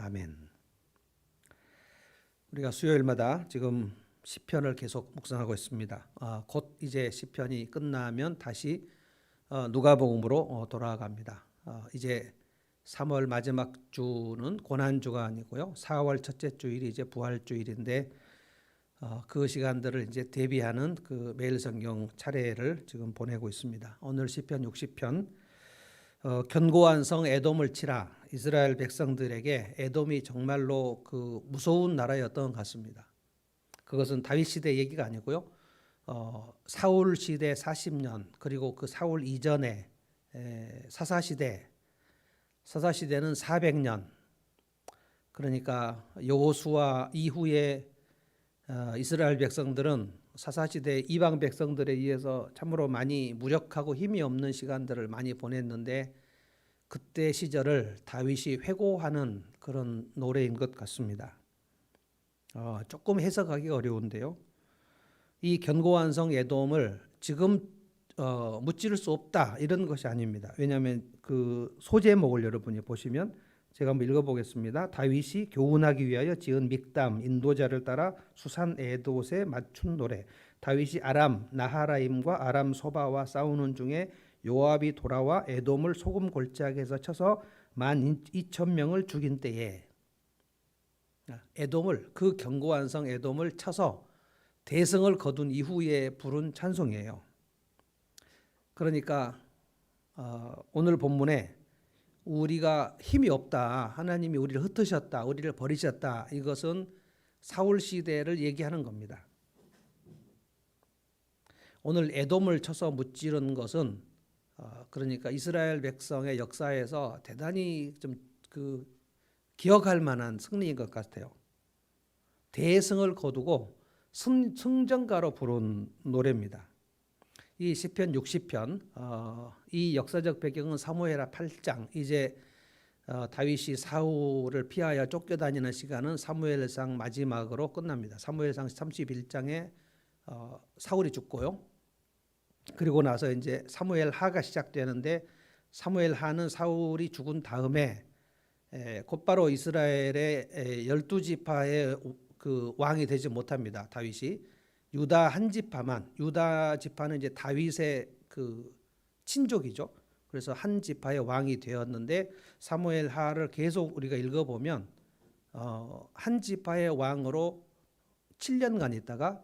아멘. 우리가 수요일마다 지금 시편을 계속 묵상하고 있습니다. 곧 이제 시편이 끝나면 다시 누가복음으로 돌아갑니다. 이제 3월 마지막 주는 고난주가 아니고요. 4월 첫째 주일이 이제 부활주일인데 그 시간들을 이제 대비하는 그 매일 성경 차례를 지금 보내고 있습니다. 오늘 시편 60편 견고한 성 에돔을 치라. 이스라엘 백성들에게 에돔이 정말로 그 무서운 나라였던 것 같습니다. 그것은 다윗 시대 얘기가 아니고요. 사울 시대 40년 그리고 그 사울 이전에 사사 시대는 400년. 그러니까 여호수아 이후에 이스라엘 백성들은 사사시대 이방 백성들에 의해서 참으로 많이 무력하고 힘이 없는 시간들을 많이 보냈는데 그때 시절을 다윗이 회고하는 그런 노래인 것 같습니다. 조금 해석하기가 어려운데요. 이 견고한 성 에돔을 지금 무찌를 수 없다 이런 것이 아닙니다. 왜냐하면 그 소제목을 여러분이 보시면 제가 한번 읽어보겠습니다. 다윗이 교훈하기 위하여 지은 믹담 인도자를 따라 수산 에돗에 맞춘 노래. 다윗이 아람 나하라임과 아람 소바와 싸우는 중에 요압이 돌아와 에돔을 소금 골짜기에서 쳐서 12,000명을 죽인 때에 에돔을 그 견고한 성 에돔을 쳐서 대승을 거둔 이후에 부른 찬송이에요. 그러니까 오늘 본문에 우리가 힘이 없다. 하나님이 우리를 흩으셨다. 우리를 버리셨다. 이것은 사울 시대를 얘기하는 겁니다. 오늘 에돔을 쳐서 무찌른 것은 그러니까 이스라엘 백성의 역사에서 대단히 좀 그 기억할 만한 승리인 것 같아요. 대승을 거두고 승전가로 부른 노래입니다. 이 시편 60편 이 역사적 배경은 사무엘하 8장. 이제 다윗이 사울을 피하여 쫓겨다니는 시간은 사무엘상 마지막으로 끝납니다. 사무엘상 31장에 사울이 죽고요. 그리고 나서 이제 사무엘하가 시작되는데 사무엘하는 사울이 죽은 다음에 곧바로 이스라엘의 12지파의 그 왕이 되지 못합니다. 다윗이 유다 한 지파만, 유다 지파는 이제 다윗의 그 친족이죠. 그래서 한 지파의 왕이 되었는데 사무엘하를 계속 우리가 읽어보면 한 지파의 왕으로 7년간 있다가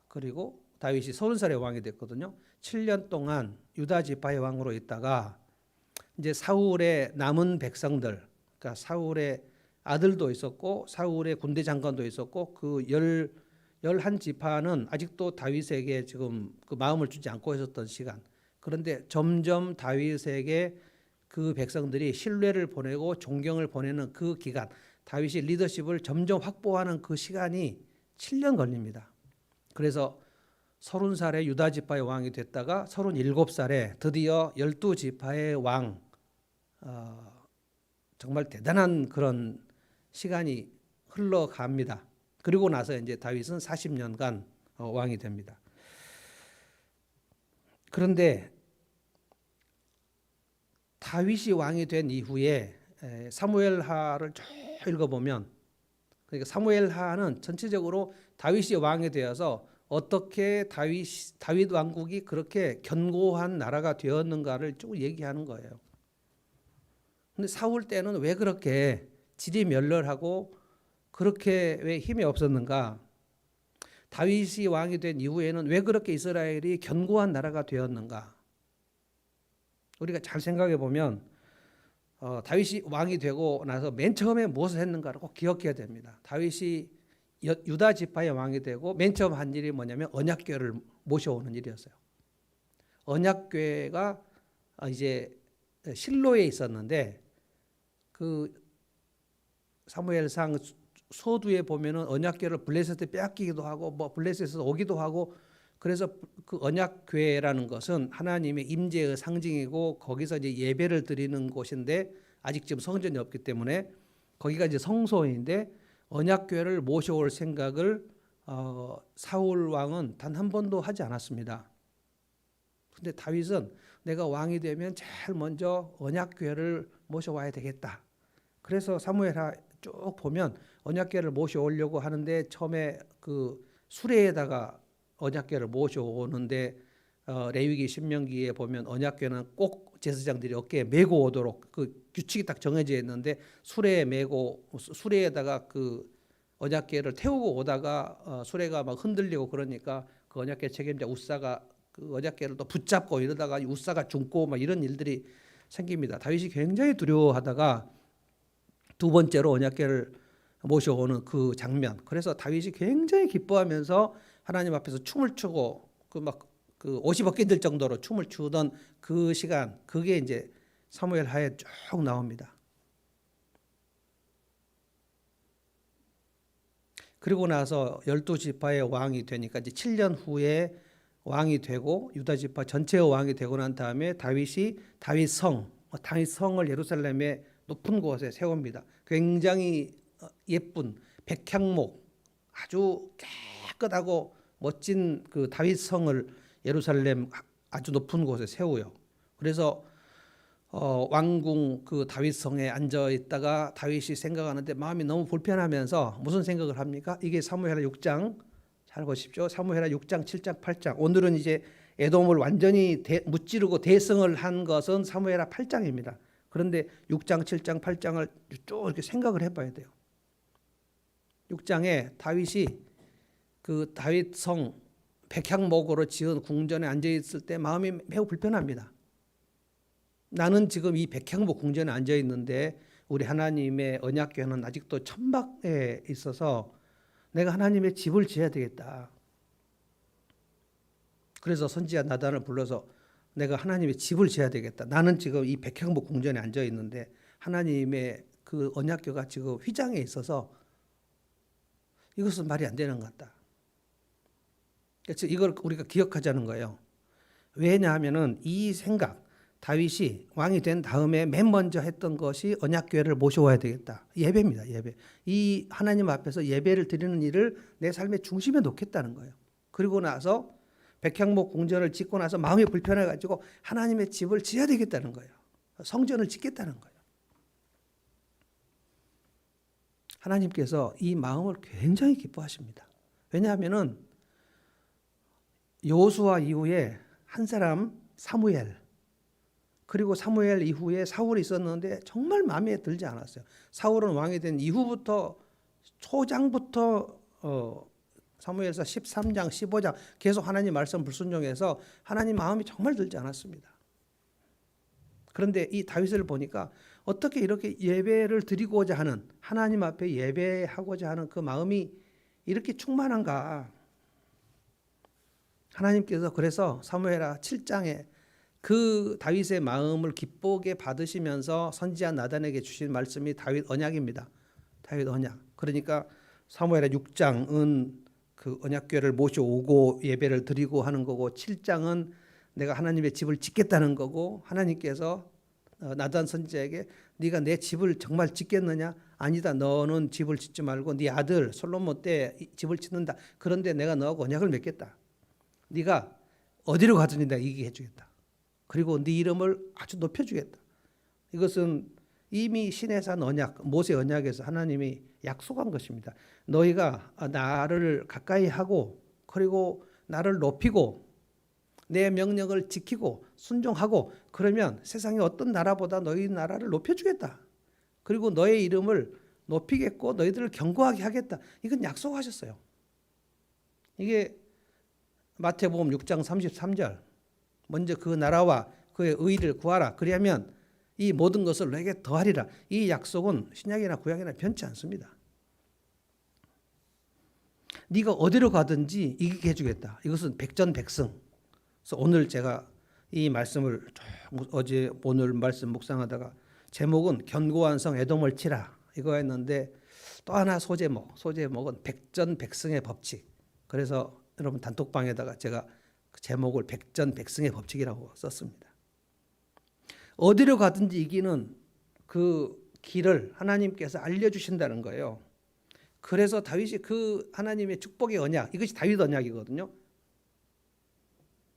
그리고 다윗이 30살의 왕이 됐거든요. 7년 동안 유다 지파의 왕으로 있다가 이제 사울의 남은 백성들, 그러니까 사울의 아들도 있었고 사울의 군대 장관도 있었고 그 11지파는 아직도 다윗에게 지금 그 마음을 주지 않고 있었던 시간. 그런데 점점 다윗에게 그 백성들이 신뢰를 보내고 존경을 보내는 그 기간, 다윗이 리더십을 점점 확보하는 그 시간이 7년 걸립니다. 그래서 30살에 유다 지파의 왕이 됐다가 37살에 드디어 12지파의 왕, 정말 대단한 그런 시간이 흘러갑니다. 그리고 나서 이제 다윗은 40년간 왕이 됩니다. 그런데 다윗이 왕이 된 이후에 사무엘하를 쭉 읽어보면 그러니까 사무엘하는 전체적으로 다윗이 왕이 되어서 어떻게 다윗 왕국이 그렇게 견고한 나라가 되었는가를 쭉 얘기하는 거예요. 근데 사울 때는 왜 그렇게 지리멸렬하고 그렇게 왜 힘이 없었는가? 다윗이 왕이 된 이후에는 왜 그렇게 이스라엘이 견고한 나라가 되었는가? 우리가 잘 생각해 보면 다윗이 왕이 되고 나서 맨 처음에 무엇을 했는가를 꼭 기억해야 됩니다. 다윗이 유다 지파의 왕이 되고 맨 처음 한 일이 뭐냐면 언약궤를 모셔오는 일이었어요. 언약궤가 이제 실로에 있었는데 그 사무엘상 서두에 보면은 언약궤를 블레셋에 빼앗기기도 하고 뭐 블레셋에서 오기도 하고 그래서 그 언약궤라는 것은 하나님의 임재의 상징이고 거기서 이제 예배를 드리는 곳인데 아직 지금 성전이 없기 때문에 거기가 이제 성소인데 언약궤를 모셔올 생각을 사울 왕은 단 한 번도 하지 않았습니다. 근데 다윗은 내가 왕이 되면 제일 먼저 언약궤를 모셔와야 되겠다. 그래서 사무엘하 쭉 보면 언약궤를 모셔오려고 하는데 처음에 그 수레에다가 언약궤를 모셔오는데 레위기 신명기에 보면 언약궤는 꼭 제사장들이 어깨에 메고 오도록 그 규칙이 딱 정해져 있는데 수레에 메고 수레에다가 그 언약궤를 태우고 오다가 수레가 막 흔들리고 그러니까 그 언약궤 책임자 우사가 그 언약궤를 또 붙잡고 이러다가 우사가 죽고 막 이런 일들이 생깁니다. 다윗이 굉장히 두려워하다가 두 번째로 언약궤를 모셔오는 그 장면. 그래서 다윗이 굉장히 기뻐하면서 하나님 앞에서 춤을 추고 그 옷이 벗겨질 정도로 춤을 추던 그 시간, 그게 이제 사무엘 하에 쭉 나옵니다. 그리고 나서 12지파의 왕이 되니까 이제 7년 후에 왕이 되고 유다 지파 전체의 왕이 되고 난 다음에 다윗이 다윗성을 예루살렘의 높은 곳에 세웁니다. 굉장히 예쁜 백향목 아주 깨끗하고 멋진 그 다윗성을 예루살렘 아주 높은 곳에 세우요. 그래서 왕궁 그 다윗성에 앉아 있다가 다윗이 생각하는데 마음이 너무 불편하면서 무슨 생각을 합니까? 이게 사무엘하 6장 잘 보십시오. 사무엘하 6장, 7장, 8장. 오늘은 이제 에돔을 완전히 무찌르고 대승을 한 것은 사무엘하 8장입니다. 그런데 6장, 7장, 8장을 쭉 이렇게 생각을 해봐야 돼요. 6장에 다윗이 그 다윗성 백향목으로 지은 궁전에 앉아 있을 때 마음이 매우 불편합니다. 나는 지금 이 백향목 궁전에 앉아 있는데 우리 하나님의 언약궤는 아직도 천막에 있어서 내가 하나님의 집을 지어야 되겠다. 그래서 선지자 나단을 불러서 내가 하나님의 집을 지어야 되겠다. 나는 지금 이 백향목 궁전에 앉아 있는데 하나님의 그 언약궤가 지금 휘장에 있어서 이것은 말이 안 되는 것 같다. 그래서 이걸 우리가 기억하자는 거예요. 왜냐하면은 이 생각, 다윗이 왕이 된 다음에 맨 먼저 했던 것이 언약궤를 모셔와야 되겠다. 예배입니다. 예배. 이 하나님 앞에서 예배를 드리는 일을 내 삶의 중심에 놓겠다는 거예요. 그리고 나서 백향목 궁전을 짓고 나서 마음이 불편해가지고 하나님의 집을 지어야 되겠다는 거예요. 성전을 짓겠다는 거예요. 하나님께서 이 마음을 굉장히 기뻐하십니다. 왜냐하면은 여호수아 이후에 한 사람 사무엘, 그리고 사무엘 이후에 사울이 있었는데 정말 마음에 들지 않았어요. 사울은 왕이 된 이후부터 초장부터 사무엘서 13장 15장 계속 하나님 말씀 불순종해서 하나님 마음이 정말 들지 않았습니다. 그런데 이 다윗을 보니까 어떻게 이렇게 예배를 드리고자 하는, 하나님 앞에 예배하고자 하는 그 마음이 이렇게 충만한가. 하나님께서 그래서 사무엘하 7장에 그 다윗의 마음을 기쁘게 받으시면서 선지자 나단에게 주신 말씀이 다윗 언약입니다. 다윗 언약. 그러니까 사무엘하 6장은 그 언약궤를 모셔오고 예배를 드리고 하는 거고, 7장은 내가 하나님의 집을 짓겠다는 거고, 하나님께서 나단 선지자에게 네가 내 집을 정말 짓겠느냐? 아니다. 너는 집을 짓지 말고 네 아들 솔로몬 때 집을 짓는다. 그런데 내가 너하고 언약을 맺겠다. 네가 어디로 가든지 내가 이기게 해주겠다. 그리고 네 이름을 아주 높여주겠다. 이것은 이미 시내산 언약, 모세 언약에서 하나님이 약속한 것입니다. 너희가 나를 가까이 하고 그리고 나를 높이고 내 명령을 지키고 순종하고 그러면 세상의 어떤 나라보다 너희 나라를 높여주겠다. 그리고 너의 이름을 높이겠고 너희들을 견고하게 하겠다. 이건 약속하셨어요. 이게 마태복음 6장 33절. 먼저 그 나라와 그의 의를 구하라. 그리하면 이 모든 것을 너에게 더하리라. 이 약속은 신약이나 구약이나 변치 않습니다. 네가 어디로 가든지 이기게 해주겠다. 이것은 백전백승. 그래서 오늘 제가 이 말씀을 오늘 말씀 묵상하다가 제목은 견고한 성 에돔을 치라 이거였는데 또 하나 소제목은 백전백승의 법칙. 그래서 여러분 단톡방에다가 제가 그 제목을 백전백승의 법칙이라고 썼습니다. 어디로 가든지 이기는 그 길을 하나님께서 알려주신다는 거예요. 그래서 다윗이 그 하나님의 축복의 언약, 이것이 다윗 언약이거든요.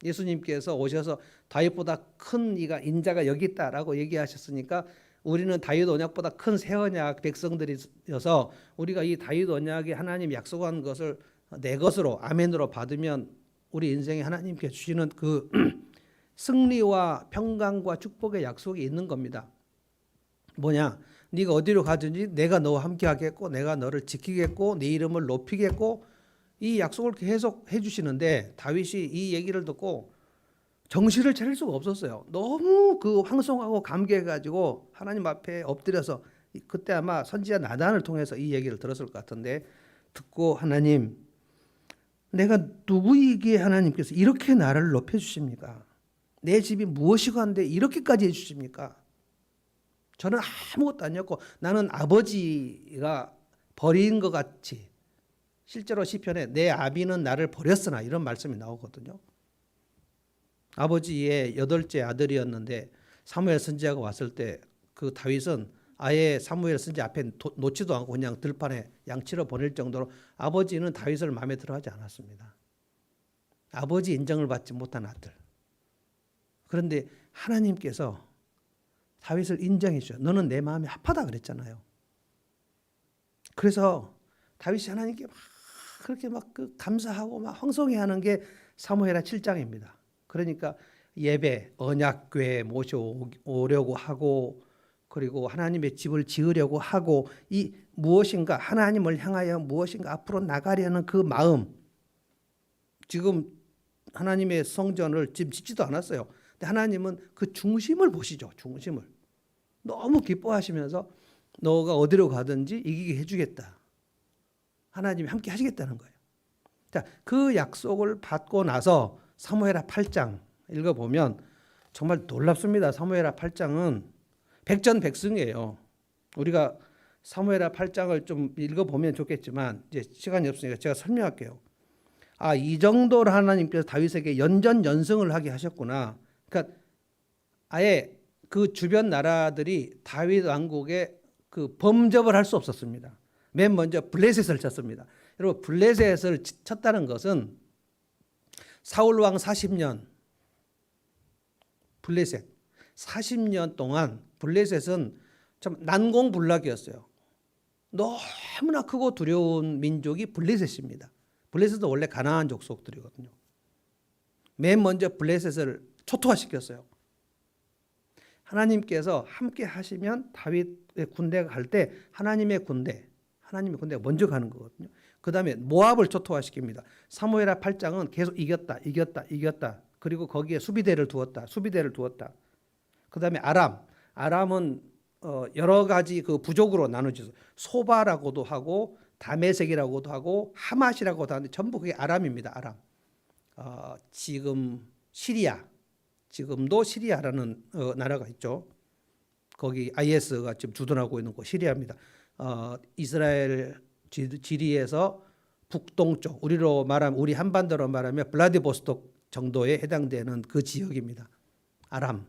예수님께서 오셔서 다윗보다 큰 이가 인자가 여기 있다라고 얘기하셨으니까 우리는 다윗 언약보다 큰 새 언약 백성들이어서 우리가 이 다윗 언약에 하나님 약속한 것을 내 것으로 아멘으로 받으면 우리 인생에 하나님께 주시는 그 승리와 평강과 축복의 약속이 있는 겁니다. 뭐냐? 네가 어디로 가든지 내가 너와 함께 하겠고 내가 너를 지키겠고 네 이름을 높이겠고 이 약속을 계속 해주시는데 다윗이 이 얘기를 듣고 정신을 차릴 수가 없었어요. 너무 그 황송하고 감개해가지고 하나님 앞에 엎드려서 그때 아마 선지자 나단을 통해서 이 얘기를 들었을 것 같은데 듣고 하나님 내가 누구이기에 하나님께서 이렇게 나를 높여주십니까? 내 집이 무엇이고 한데 이렇게까지 해주십니까? 저는 아무것도 아니었고 나는 아버지가 버린 것 같이 실제로 시편에 내 아비는 나를 버렸으나 이런 말씀이 나오거든요. 아버지의 8째 아들이었는데 사무엘 선지자가 왔을 때 그 다윗은 아예 사무엘 선지자 앞에 놓지도 않고 그냥 들판에 양치러 보낼 정도로 아버지는 다윗을 마음에 들어하지 않았습니다. 아버지 인정을 받지 못한 아들. 그런데 하나님께서 다윗을 인정해 주셔. 너는 내 마음이 합하다 그랬잖아요. 그래서 다윗이 하나님께 막 그렇게 막 그 감사하고 막 황송해하는 게 사무엘하 7장입니다. 그러니까 예배, 언약궤 모셔오려고 하고 그리고 하나님의 집을 지으려고 하고 이 무엇인가 하나님을 향하여 무엇인가 앞으로 나가려는 그 마음. 지금 하나님의 성전을 지금 짓지도 않았어요. 근데 하나님은 그 중심을 보시죠. 중심을. 너무 기뻐하시면서 너가 어디로 가든지 이기게 해주겠다. 하나님이 함께 하시겠다는 거예요. 자, 그 약속을 받고 나서 사무엘하 8장 읽어보면 정말 놀랍습니다. 사무엘하 8장은 백전백승이에요. 우리가 사무엘하 8장을 좀 읽어보면 좋겠지만 이제 시간이 없으니까 제가 설명할게요. 아, 이 정도로 하나님께서 다윗에게 연전연승을 하게 하셨구나. 그러니까 아예 그 주변 나라들이 다윗 왕국에 그 범접을 할 수 없었습니다. 맨 먼저 블레셋을 쳤습니다. 여러분 블레셋을 쳤다는 것은 사울 왕 40년 블레셋 40년 동안 블레셋은 참 난공불락이었어요. 너무나 크고 두려운 민족이 블레셋입니다. 블레셋은 원래 가나안 족속들이거든요. 맨 먼저 블레셋을 초토화시켰어요. 하나님께서 함께 하시면 다윗의 군대가 갈 때 하나님의 군대가 먼저 가는 거거든요. 그 다음에 모압을 초토화시킵니다. 사무엘하 8장은 계속 이겼다. 그리고 거기에 수비대를 두었다. 그 다음에 아람은 여러 가지 그 부족으로 나누어져서 소바라고도 하고 다메섹이라고도 하고 하맛이라고도 하는데 전부 그게 아람입니다. 아람. 지금 시리아, 지금도 시리아라는 나라가 있죠. 거기 IS가 지금 주둔하고 있는 곳 시리아입니다. 이스라엘 지리에서 북동쪽, 우리로 말하면 우리 한반도로 말하면 블라디보스톡 정도에 해당되는 그 지역입니다. 아람,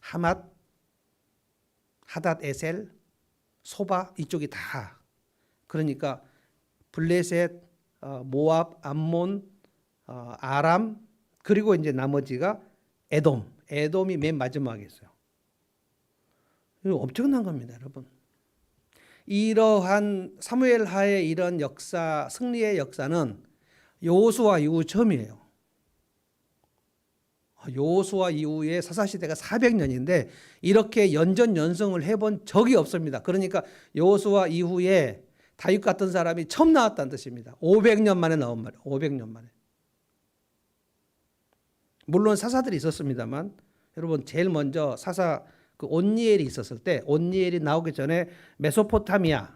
하맛, 하닷 에셀, 소바 이쪽이 다. 그러니까 블레셋, 모압, 암몬, 아람 그리고 이제 나머지가 에돔이 맨 마지막에 있어요. 이거 엄청난 겁니다, 여러분. 이러한 사무엘하의 이런 역사, 승리의 역사는 여호수아 이후 처음이에요. 여호수아 이후에 사사시대가 400년인데 이렇게 연전연승을 해본 적이 없습니다. 그러니까 여호수아 이후에 다윗 같은 사람이 처음 나왔다는 뜻입니다. 500년 만에 나온 말이에요. 500년 만에. 물론 사사들이 있었습니다만 여러분 제일 먼저 사사 그 온니엘이 있었을 때 온니엘이 나오기 전에 메소포타미아는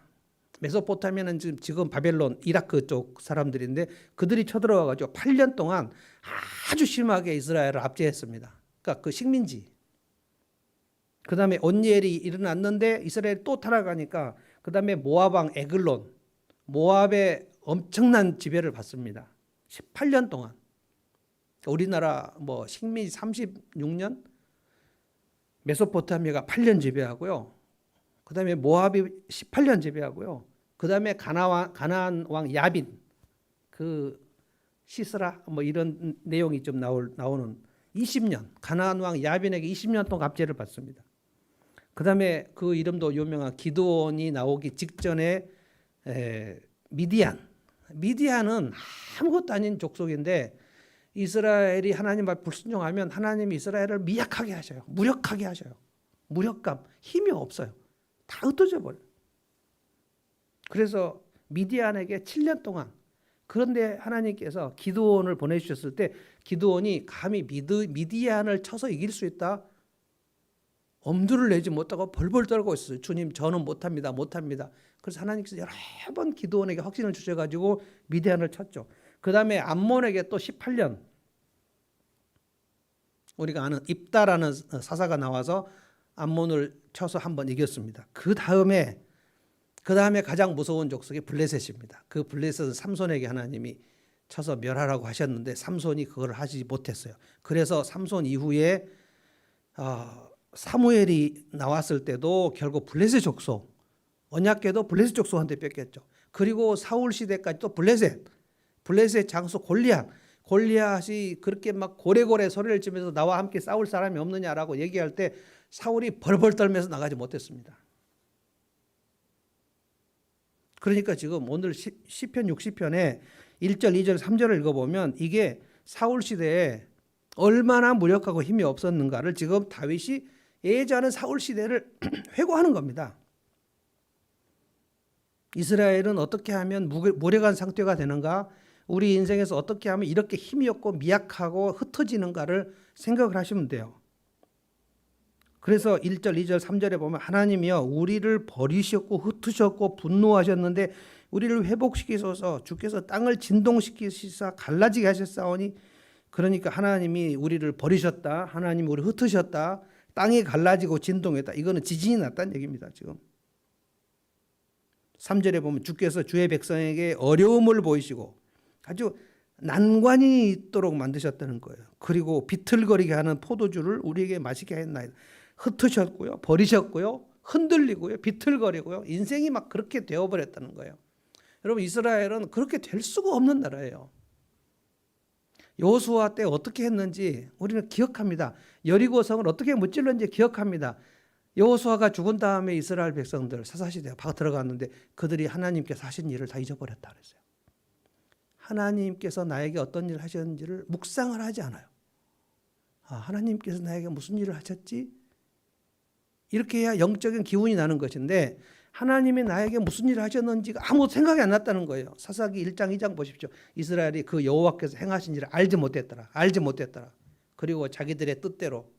지금 바벨론 이라크 쪽 사람들인데 그들이 쳐들어와 가지고 8년 동안 아주 심하게 이스라엘을 압제했습니다. 그러니까 그 식민지. 그다음에 온니엘이 일어났는데 이스라엘이 또 타락하니까 그다음에 모압 왕 에글론 모압의 엄청난 지배를 받습니다. 18년 동안. 우리나라 뭐 식민지 36년 메소포타미아가 8년 지배하고요. 그 다음에 모압이 18년 지배하고요. 그 다음에 가나안 왕 야빈, 그 시스라 뭐 이런 내용이 좀 나오는 20년, 가나안 왕 야빈에게 20년 동안 압제를 받습니다. 그다음에 그 이름도 유명한 기드온이 나오기 직전에 미디안은 아무것도 아닌 족속인데 이스라엘이 하나님 앞 불순종하면 하나님이 이스라엘을 미약하게 하셔요. 무력하게 하셔요. 무력감, 힘이 없어요. 다 흩어져 버려요. 그래서 미디안에게 7년 동안, 그런데 하나님께서 기드온을 보내주셨을 때 기드온이 감히 미디안을 쳐서 이길 수 있다? 엄두를 내지 못하고 벌벌 떨고 있어요. 주님, 저는 못합니다. 그래서 하나님께서 여러 번 기드온에게 확신을 주셔가지고 미디안을 쳤죠. 그 다음에 암몬에게 또 18년, 우리가 아는 입다라는 사사가 나와서 암몬을 쳐서 한번 이겼습니다. 그 다음에 가장 무서운 족속이 블레셋입니다. 그 블레셋은 삼손에게 하나님이 쳐서 멸하라고 하셨는데 삼손이 그걸 하지 못했어요. 그래서 삼손 이후에 사무엘이 나왔을 때도 결국 블레셋 족속, 언약궤도 블레셋 족속한테 뺏겼죠. 그리고 사울 시대까지 또 블레셋 장수 골리앗이 그렇게 막 고래고래 소리를 지면서 나와 함께 싸울 사람이 없느냐라고 얘기할 때 사울이 벌벌 떨면서 나가지 못했습니다. 그러니까 지금 오늘 시편 60편에 1절, 2절, 3절을 읽어보면 이게 사울 시대에 얼마나 무력하고 힘이 없었는가를 지금 다윗이 예전의 사울 시대를 회고하는 겁니다. 이스라엘은 어떻게 하면 무력한 상태가 되는가? 우리 인생에서 어떻게 하면 이렇게 힘이 없고 미약하고 흩어지는가를 생각을 하시면 돼요. 그래서 1절, 2절, 3절에 보면 하나님이여 우리를 버리셨고 흩으셨고 분노하셨는데 우리를 회복시키소서. 주께서 땅을 진동시키시사 갈라지게 하셨사오니, 그러니까 하나님이 우리를 버리셨다, 하나님이 우리를 흩으셨다, 땅이 갈라지고 진동했다. 이거는 지진이 났다는 얘기입니다. 지금 3절에 보면 주께서 주의 백성에게 어려움을 보이시고 아주 난관이 있도록 만드셨다는 거예요. 그리고 비틀거리게 하는 포도주를 우리에게 마시게 했나이다. 흩으셨고요, 버리셨고요, 흔들리고요, 비틀거리고요, 인생이 막 그렇게 되어버렸다는 거예요. 여러분, 이스라엘은 그렇게 될 수가 없는 나라예요. 여호수아 때 어떻게 했는지 우리는 기억합니다. 여리고성을 어떻게 무찔렀는지 기억합니다. 여호수아가 죽은 다음에 이스라엘 백성들 사사시대에 들어갔는데 그들이 하나님께서 하신 일을 다 잊어버렸다 그랬어요. 하나님께서 나에게 어떤 일을 하셨는지를 묵상을 하지 않아요. 하나님께서 나에게 무슨 일을 하셨지? 이렇게 해야 영적인 기운이 나는 것인데 하나님이 나에게 무슨 일을 하셨는지가 아무 생각이 안 났다는 거예요. 사사기 1장 2장 보십시오. 이스라엘이 그 여호와께서 행하신 일을 알지 못했더라. 그리고 자기들의 뜻대로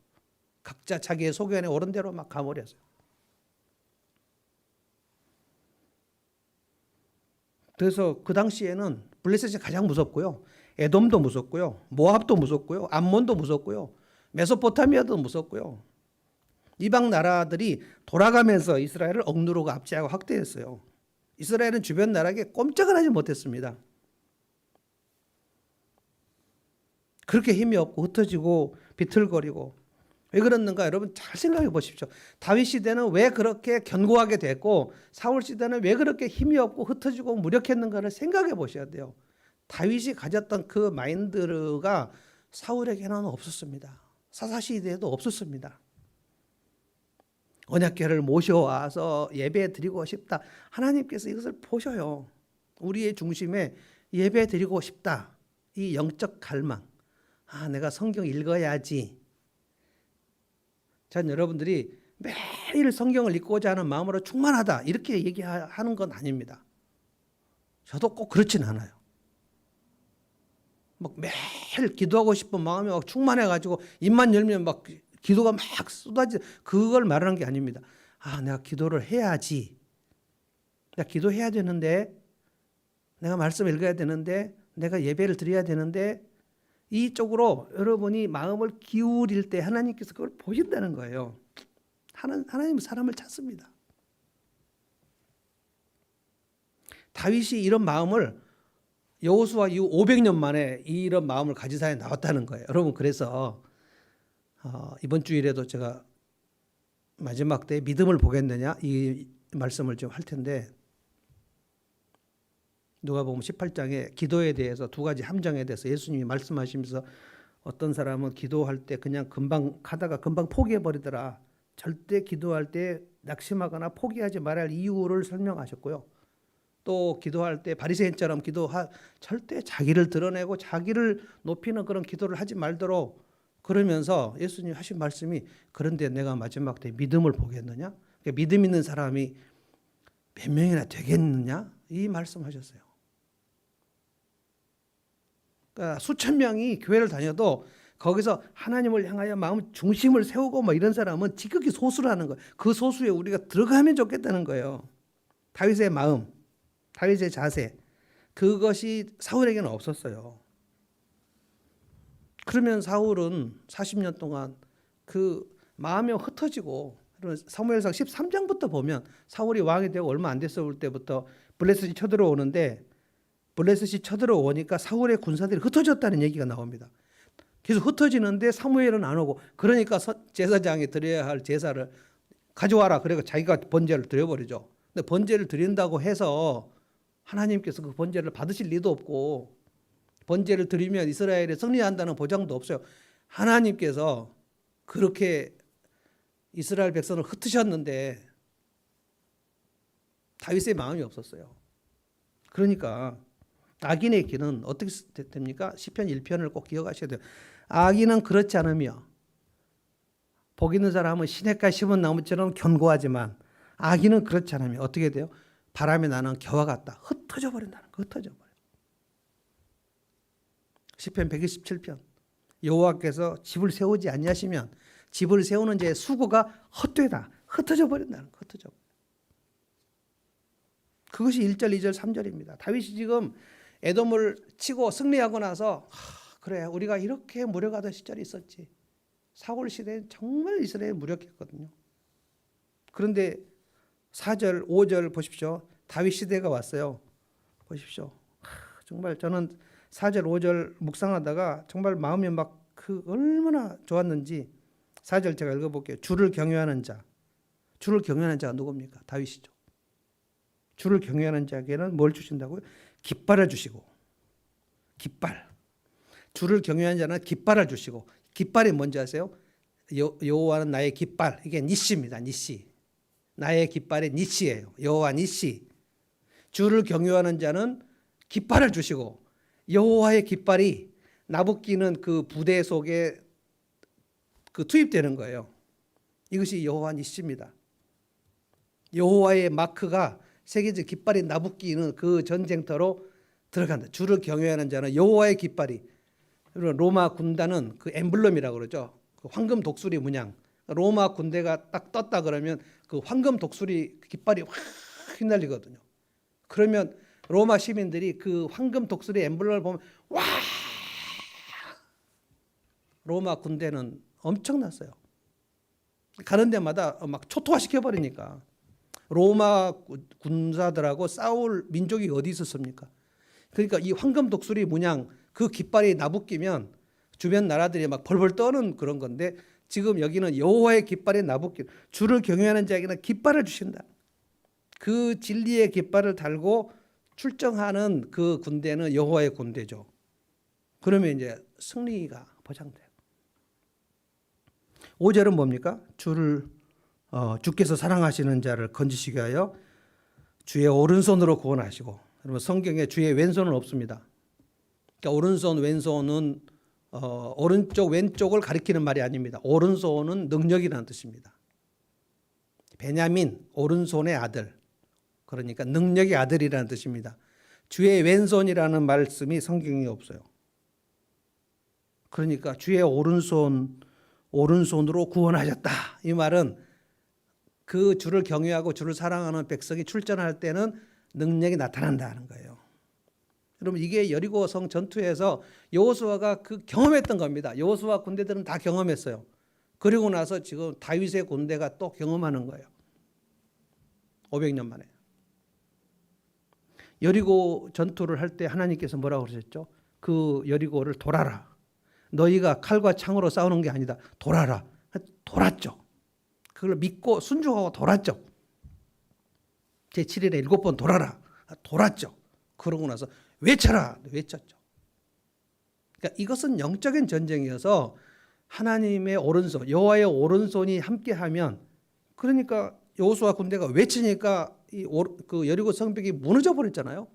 각자 자기의 소견에 옳은 대로 막 가버렸어요. 그래서 그 당시에는 블레셋이 가장 무섭고요, 에돔도 무섭고요, 모압도 무섭고요, 암몬도 무섭고요, 메소포타미아도 무섭고요. 이방 나라들이 돌아가면서 이스라엘을 억누르고 압제하고 확대했어요. 이스라엘은 주변 나라에게 꼼짝을 하지 못했습니다. 그렇게 힘이 없고 흩어지고 비틀거리고 왜 그랬는가? 여러분 잘 생각해 보십시오. 다윗 시대는 왜 그렇게 견고하게 됐고 사울 시대는 왜 그렇게 힘이 없고 흩어지고 무력했는가를 생각해 보셔야 돼요. 다윗이 가졌던 그 마인드가 사울에게는 없었습니다. 사사시대에도 없었습니다. 언약궤를 모셔와서 예배 드리고 싶다. 하나님께서 이것을 보셔요. 우리의 중심에 예배 드리고 싶다. 이 영적 갈망. 내가 성경 읽어야지. 전 여러분들이 매일 성경을 읽고자 하는 마음으로 충만하다 이렇게 얘기하는 건 아닙니다. 저도 꼭 그렇진 않아요. 막 매일 기도하고 싶은 마음이 막 충만해가지고 입만 열면 막 기도가 막 쏟아지, 그걸 말하는 게 아닙니다. 내가 기도를 해야지. 내가 기도해야 되는데, 내가 말씀 읽어야 되는데, 내가 예배를 드려야 되는데, 이쪽으로 여러분이 마음을 기울일 때 하나님께서 그걸 보신다는 거예요. 하나님은 사람을 찾습니다. 다윗이 이런 마음을 여호수아 이후 500년 만에 이런 마음을 가진 사람이 나왔다는 거예요. 여러분, 그래서 이번 주일에도 제가 마지막 때 믿음을 보겠느냐 이 말씀을 좀 할 텐데, 누가복음 18장에 기도에 대해서 두 가지 함정에 대해서 예수님이 말씀하시면서 어떤 사람은 기도할 때 그냥 금방 하다가 금방 포기해 버리더라. 절대 기도할 때 낙심하거나 포기하지 말아야 할 이유를 설명하셨고요. 또 기도할 때 바리새인처럼 절대 자기를 드러내고 자기를 높이는 그런 기도를 하지 말도록 그러면서 예수님 하신 말씀이 그런데 내가 마지막 때 믿음을 보겠느냐? 그러니까 믿음 있는 사람이 몇 명이나 되겠느냐? 이 말씀하셨어요. 그러니까 수천 명이 교회를 다녀도 거기서 하나님을 향하여 마음 중심을 세우고 뭐 이런 사람은 지극히 소수라는 거예요. 그 소수에 우리가 들어가면 좋겠다는 거예요. 다윗의 마음, 다윗의 자세, 그것이 사울에게는 없었어요. 그러면 사울은 40년 동안 그 마음이 흩어지고, 사무엘상 13장부터 보면 사울이 왕이 되고 얼마 안 됐을 때부터 블레셋이 쳐들어오는데, 블레셋이 쳐들어오니까 사울의 군사들이 흩어졌다는 얘기가 나옵니다. 계속 흩어지는데 사무엘은 안 오고, 그러니까 제사장이 드려야 할 제사를 가져와라. 그래서 자기가 번제를 드려버리죠. 근데 번제를 드린다고 해서 하나님께서 그 번제를 받으실 리도 없고, 번제를 드리면 이스라엘이 승리한다는 보장도 없어요. 하나님께서 그렇게 이스라엘 백성을 흩으셨는데 다윗의 마음이 없었어요. 그러니까 악인의 길은 어떻게 됩니까? 시편 1편을 꼭 기억하셔야 돼요. 악인은 그렇지 않으며, 복 있는 사람은 시냇가에 심은 나무처럼 견고하지만 악인은 그렇지 않으며 어떻게 돼요? 바람이 나는 겨와 같다. 흩어져 버린다는 거. 흩어져 버려. 시편 127편. 여호와께서 집을 세우지 아니하시면 집을 세우는 자의 수고가 헛되다. 흩어져 버린다는 거. 흩어져 버려. 그것이 1절, 2절, 3절입니다. 다윗이 지금 에돔을 치고 승리하고 나서 그래 우리가 이렇게 무력하던 시절이 있었지. 사울 시대엔 정말 이스라엘 무력했거든요. 그런데 4절, 5절 보십시오. 다윗 시대가 왔어요. 보십시오. 정말 저는 4절, 5절 묵상하다가 정말 마음이 막 얼마나 좋았는지 4절 제가 읽어볼게요. 주를 경외하는 자. 주를 경외하는 자가 누굽니까? 다윗이죠. 주를 경외하는 자에게는 뭘 주신다고요? 깃발을 주시고. 깃발. 주를 경외하는 자는 깃발을 주시고. 깃발이 뭔지 아세요? 여호와는 나의 깃발. 이게 니시입니다. 니시. 나의 깃발이 니시예요. 여호와 니시. 주를 경외하는 자는 깃발을 주시고 여호와의 깃발이 나부끼는 그 부대 속에 투입되는 거예요. 이것이 여호와 니시입니다. 여호와의 마크가 세계적 깃발이 나부끼는 그 전쟁터로 들어간다. 주를 경외하는 자는 여호와의 깃발이. 그리고 로마 군단은 그 엠블럼이라고 그러죠. 그 황금 독수리 문양. 로마 군대가 딱 떴다 그러면 그 황금 독수리 깃발이 확 휘날리거든요. 그러면 로마 시민들이 그 황금 독수리 엠블럼을 보면 와! 로마 군대는 엄청났어요. 가는 데마다 막 초토화시켜 버리니까. 로마 군사들하고 싸울 민족이 어디 있었습니까? 그러니까 이 황금 독수리 문양 그 깃발이 나부끼면 주변 나라들이 막 벌벌 떠는 그런 건데 지금 여기는 여호와의 깃발이 나부끼 주를 경외하는 자에게는 깃발을 주신다. 그 진리의 깃발을 달고 출정하는 그 군대는 여호와의 군대죠. 그러면 이제 승리가 보장돼요. 5절은 뭡니까? 주께서 사랑하시는 자를 건지시게 하여 주의 오른손으로 구원하시고. 여러분 성경에 주의 왼손은 없습니다. 그러니까 오른손 왼손은 오른쪽 왼쪽을 가리키는 말이 아닙니다. 오른손은 능력이라는 뜻입니다. 베냐민 오른손의 아들. 그러니까 능력의 아들이라는 뜻입니다. 주의 왼손이라는 말씀이 성경에 없어요. 그러니까 주의 오른손으로 구원하셨다. 이 말은 그 주를 경외하고 주를 사랑하는 백성이 출전할 때는 능력이 나타난다는 거예요. 여러분 이게 여리고성 전투에서 여호수아가 그 경험했던 겁니다. 여호수아 군대들은 다 경험했어요. 그리고 나서 지금 다윗의 군대가 또 경험하는 거예요. 500년 만에. 여리고 전투를 할 때 하나님께서 뭐라고 그러셨죠? 그 여리고를 돌아라. 너희가 칼과 창으로 싸우는 게 아니다. 돌아라. 돌았죠. 그걸 믿고 순종하고 돌았죠. 제7일에 7번 돌아라. 돌았죠. 그러고 나서 외쳐라. 외쳤죠. 그러니까 이것은 영적인 전쟁이어서 하나님의 오른손, 여호와의 오른손이 함께하면 그러니까 여호수아 군대가 외치니까 그 여리고 성벽이 무너져 버렸잖아요.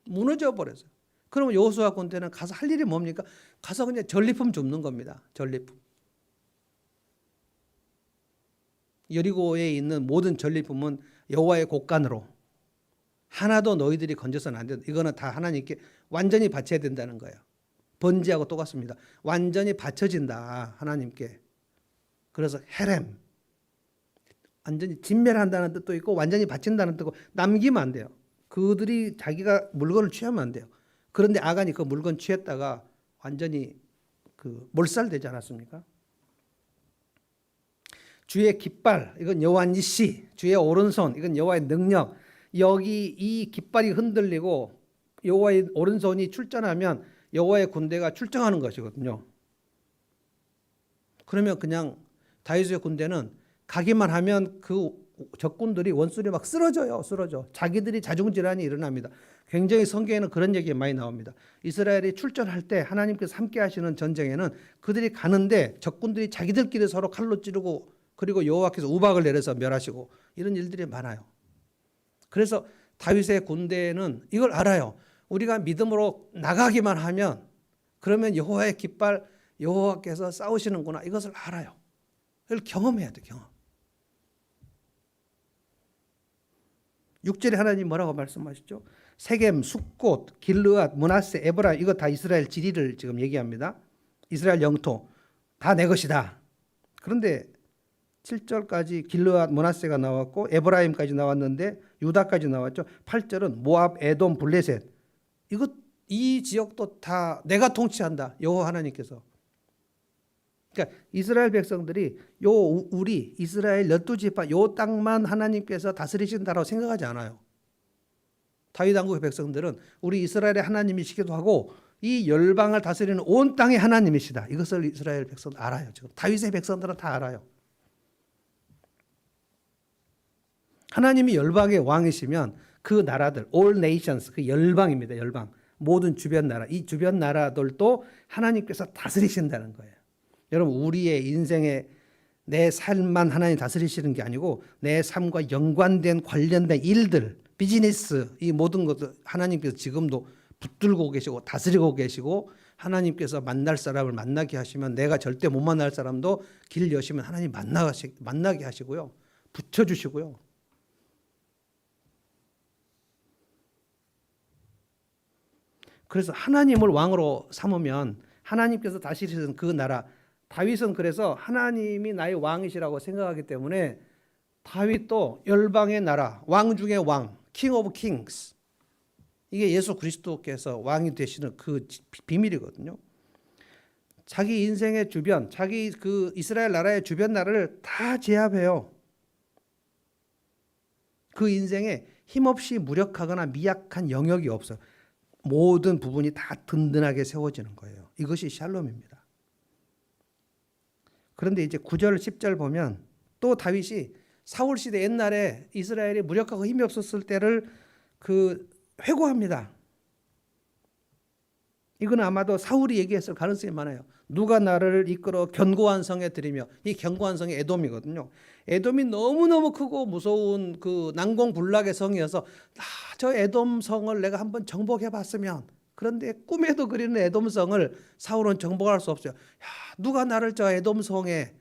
무너져 버렸어요. 그러면 여호수아 군대는 가서 할 일이 뭡니까? 가서 그냥 전리품 줍는 겁니다. 전리품. 여리고에 있는 모든 전리품은 여호와의 곳간으로 하나도 너희들이 건져서는 안 된다. 이거는 다 하나님께 완전히 바쳐야 된다는 거예요. 번제하고 똑같습니다. 완전히 바쳐진다 하나님께. 그래서 헤렘, 완전히 진멸한다는 뜻도 있고 완전히 바친다는 뜻도 있고 남기면 안 돼요. 그들이 자기가 물건을 취하면 안 돼요. 그런데 아간이 그 물건 취했다가 완전히 그 몰살되지 않았습니까? 주의 깃발, 이건 여호와 니시, 주의 오른손, 이건 여호와의 능력. 여기 이 깃발이 흔들리고 여호와의 오른손이 출전하면 여호와의 군대가 출정하는 것이거든요. 그러면 그냥 다윗의 군대는 가기만 하면 그 적군들이 원수들이 막 쓰러져. 자기들이 자중질환이 일어납니다. 굉장히 성경에는 그런 얘기가 많이 나옵니다. 이스라엘이 출전할 때 하나님께서 함께 하시는 전쟁에는 그들이 가는데 적군들이 자기들끼리 서로 칼로 찌르고 그리고 여호와께서 우박을 내려서 멸하시고 이런 일들이 많아요. 그래서 다윗의 군대는 이걸 알아요. 우리가 믿음으로 나가기만 하면 그러면 여호와의 깃발, 여호와께서 싸우시는구나. 이것을 알아요. 이걸 경험해야 돼, 경험. 6절에 하나님 뭐라고 말씀하시죠? 세겜, 숫곳, 길르앗, 므낫세, 에브라임, 이거 다 이스라엘 지리를 지금 얘기합니다. 이스라엘 영토 다 내 것이다. 그런데 7절까지 길르앗, 므낫세가 나왔고 에브라임까지 나왔는데 유다까지 나왔죠. 8절은 모압, 에돔, 블레셋. 이 지역도 다 내가 통치한다. 여호와 하나님께서. 그러니까 이스라엘 백성들이 우리 이스라엘 12지파 요 땅만 하나님께서 다스리신다라고 생각하지 않아요. 다윗 왕국의 백성들은 우리 이스라엘의 하나님이시기도 하고 이 열방을 다스리는 온 땅의 하나님이시다. 이것을 이스라엘 백성들 알아요. 지금 다윗의 백성들은 다 알아요. 하나님이 열방의 왕이시면 그 나라들, all nations, 그 열방입니다. 열방. 모든 주변 나라, 이 주변 나라들도 하나님께서 다스리신다는 거예요. 여러분, 우리의 인생에 내 삶만 하나님 다스리시는 게 아니고 내 삶과 연관된 관련된 일들, 비즈니스, 이 모든 것들 하나님께서 지금도 붙들고 계시고 다스리고 계시고 하나님께서 만날 사람을 만나게 하시면 내가 절대 못 만날 사람도 길 여시면 하나님 만나게 하시고요. 붙여주시고요. 그래서 하나님을 왕으로 삼으면 하나님께서 다스리시는 그 나라, 다윗은 그래서 하나님이 나의 왕이시라고 생각하기 때문에 다윗도 열방의 나라, 왕 중의 왕, king of kings, 이게 예수 그리스도께서 왕이 되시는 그 비밀이거든요. 자기 인생의 주변, 자기 그 이스라엘 나라의 주변 나라를 다 제압해요. 그 인생에 힘없이 무력하거나 미약한 영역이 없어요. 모든 부분이 다 든든하게 세워지는 거예요. 이것이 샬롬입니다. 그런데 이제 9절 10절 보면 또 다윗이 사울 시대 옛날에 이스라엘이 무력하고 힘이 없었을 때를 회고합니다. 이건 아마도 사울이 얘기했을 가능성이 많아요. 누가 나를 이끌어 견고한 성에 들이며, 이 견고한 성이 에돔이거든요. 에돔이 너무너무 크고 무서운 그 난공불락의 성이어서 저 에돔 성을 내가 한번 정복해 봤으면, 그런데 꿈에도 그리는 에돔 성을 사울은 정복할 수 없어요. 누가 나를 저 에돔 성에,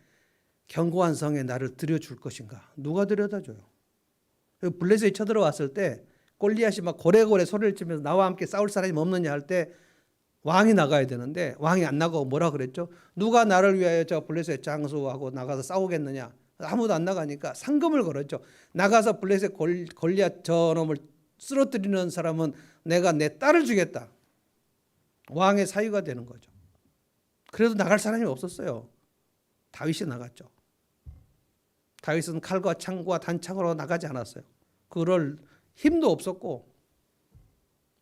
견고한 성에 나를 들여줄 것인가? 누가 들여다줘요? 블레셋이 쳐들어왔을 때 골리앗이 막 고래고래 소리를 치면서 나와 함께 싸울 사람이 없느냐 할 때 왕이 나가야 되는데 왕이 안 나가고 뭐라 그랬죠? 누가 나를 위하여 저 블레셋 장수하고 나가서 싸우겠느냐? 아무도 안 나가니까 상금을 걸었죠. 나가서 블레셋 골리앗 저놈을 쓰러뜨리는 사람은 내가 내 딸을 주겠다. 왕의 사유가 되는 거죠. 그래도 나갈 사람이 없었어요. 다윗이 나갔죠. 다윗은 칼과 창과 단창으로 나가지 않았어요. 그럴 힘도 없었고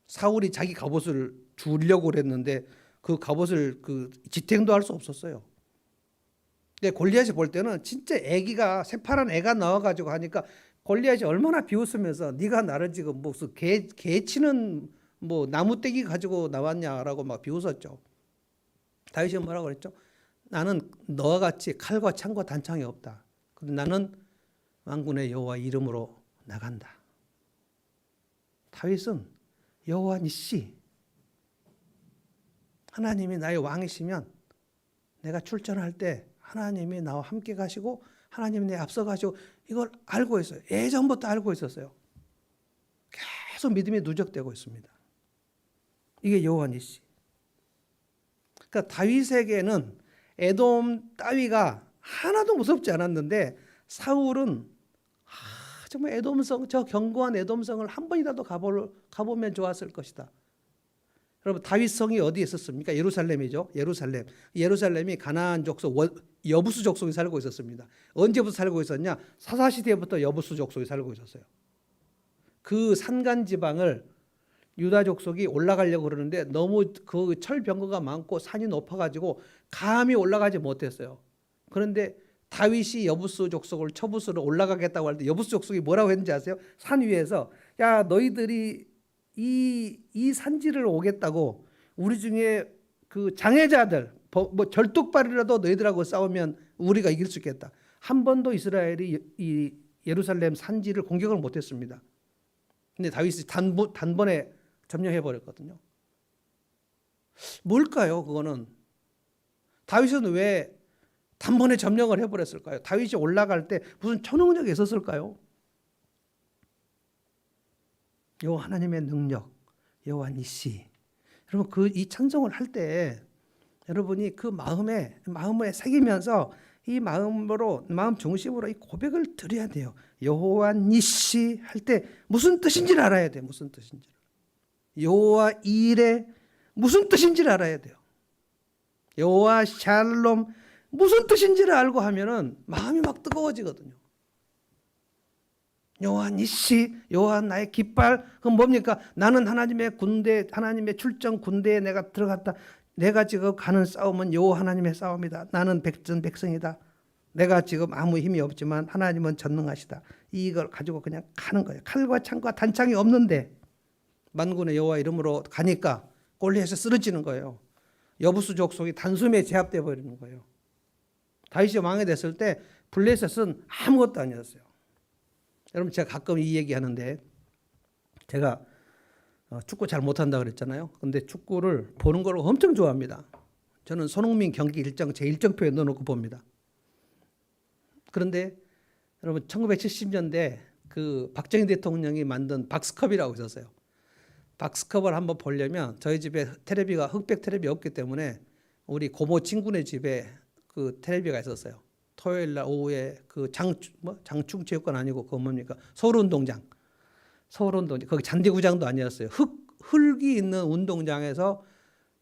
사울이 자기 갑옷을 주려고 그랬는데 그 갑옷을 지탱도 할 수 없었어요. 근데 골리앗이 볼 때는 진짜 애기가 새파란 애가 나와가지고 하니까 골리앗이 얼마나 비웃으면서 네가 나를 지금 무슨 개 치는 뭐 나무떼기 가지고 나왔냐라고 막 비웃었죠. 다윗이 뭐라고 그랬죠? 나는 너와 같이 칼과 창과 단창이 없다. 근데 나는 만군의 여호와 이름으로 나간다. 다윗은 여호와 니시, 하나님이 나의 왕이시면 내가 출전할 때 하나님이 나와 함께 가시고 하나님이 내 앞서 가시고, 이걸 알고 있어요. 예전부터 알고 있었어요. 계속 믿음이 누적되고 있습니다. 이게 여호와 니시. 그러니까 다윗에게는 에돔 따위가 하나도 무섭지 않았는데, 사울은 정말 에돔성, 저 견고한 에돔성을 한 번이라도 가보면 좋았을 것이다. 여러분, 다윗성이 어디에 있었습니까? 예루살렘이죠. 예루살렘이 가나안 족속, 여부수 족속이 살고 있었습니다. 언제부터 살고 있었냐? 사사시대부터 여부수 족속이 살고 있었어요. 그 산간 지방을 유다 족속이 올라가려고 그러는데 너무 그 철병거가 많고 산이 높아가지고 감히 올라가지 못했어요. 그런데 다윗이 여부수 족속을 처부수로 올라가겠다고 할 때 여부수 족속이 뭐라고 했는지 아세요? 산 위에서, 야, 너희들이 이 산지를 오겠다고 우리 중에 그 장애자들, 뭐 절뚝발이라도 너희들하고 싸우면 우리가 이길 수 있겠다. 한 번도 이스라엘이 이 예루살렘 산지를 공격을 못했습니다. 근데 다윗이 단번에 점령해 버렸거든요. 뭘까요? 그거는 다윗은 왜 단번에 점령을 해버렸을까요? 다윗이 올라갈 때 무슨 초능력이 있었을까요? 여호와 하나님의 능력, 여호와 니시. 여러분, 이 찬송을 할 때 여러분이 그 마음에 새기면서 이 마음 중심으로 이 고백을 드려야 돼요. 여호와 니시 할 때 무슨 뜻인지를 알아야 돼요. 무슨 뜻인지를. 여호와 이레 무슨 뜻인지를 알아야 돼요. 여호와 샬롬 무슨 뜻인지를 알고 하면은 마음이 막 뜨거워지거든요. 여호와 니시, 여호와 나의 깃발. 그건 뭡니까? 나는 하나님의 군대, 하나님의 출정 군대에 내가 들어갔다. 내가 지금 가는 싸움은 여호와 하나님의 싸움이다. 나는 백성이다. 내가 지금 아무 힘이 없지만 하나님은 전능하시다. 이걸 가지고 그냥 가는 거예요. 칼과 창과 단창이 없는데 만군의 여호와 이름으로 가니까 골리앗이 쓰러지는 거예요. 여부수 족속이 단숨에 제압돼 버리는 거예요. 다윗이 왕이 됐을 때 블레셋은 아무것도 아니었어요. 여러분, 제가 가끔 이 얘기하는데, 제가 축구 잘 못한다 그랬잖아요. 근데 축구를 보는 걸 엄청 좋아합니다. 저는 손흥민 경기 일정 제 일정표에 넣어놓고 봅니다. 그런데 여러분, 1970년대 그 박정희 대통령이 만든 박스컵이라고 있었어요. 박스컵을 한번 보려면 저희 집에 테레비가 흑백 테레비 없기 때문에 우리 고모 친구네 집에 그 테레비가 있었어요. 토요일 날 오후에 그 장충체육관 아니고 그거 뭡니까? 서울운동장. 거기 잔디구장도 아니었어요. 흙이 있는 운동장에서